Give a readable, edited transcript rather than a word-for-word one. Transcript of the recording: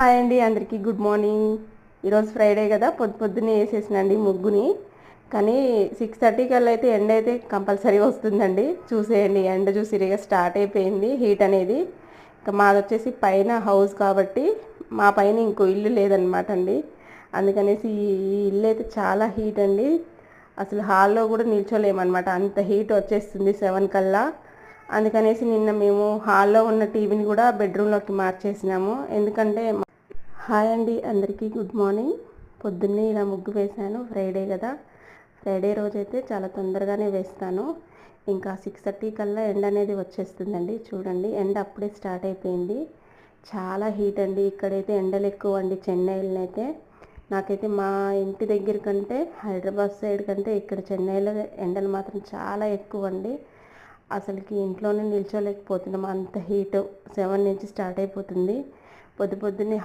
Hi అండి, అందరికీ good morning. ఈరోజు ఫ్రైడే కదా, పొద్దున్నే వేసేసినండి ముగ్గుని. కానీ 6:30 కల్లా అయితే ఎండ అయితే కంపల్సరీ వస్తుందండి. చూసేయండి, ఎండ చూసిరిగా స్టార్ట్ అయిపోయింది హీట్ అనేది. ఇంకా మాది వచ్చేసి పైన హౌస్ కాబట్టి మా పైన ఇంకో ఇల్లు లేదనమాట అండి. అందుకనేసి ఈ ఇల్లు అయితే చాలా హీట్ అండి. అసలు హాల్లో కూడా నిల్చోలేమన్నమాట, అంత హీట్ వచ్చేస్తుంది 7 కల్లా. అందుకనేసి నిన్న మేము హాల్లో ఉన్న టీవీని కూడా బెడ్రూమ్లోకి మార్చేసినాము. ఎందుకంటే హాయ్ అండి, అందరికీ గుడ్ మార్నింగ్. పొద్దున్నే ఇలా ముగ్గు వేశాను, ఫ్రైడే కదా. ఫ్రైడే రోజైతే చాలా తొందరగానే వేస్తాను. ఇంకా 6:30 కల్లా ఎండ అనేది వచ్చేస్తుందండి. చూడండి, ఎండ అప్పుడే స్టార్ట్ అయిపోయింది. చాలా హీట్ అండి. ఇక్కడైతే ఎండలు ఎక్కువ అండి, చెన్నైలో అయితే. నాకైతే మా ఇంటి దగ్గర కంటే, హైదరాబాద్ సైడ్ కంటే ఇక్కడ చెన్నైలో ఎండలు మాత్రం చాలా ఎక్కువ అండి. అసలుకి ఇంట్లోనే నిల్చోలేకపోతున్నాం, అంత హీటు. 7 నుంచి స్టార్ట్ అయిపోతుంది. పొద్దున్నే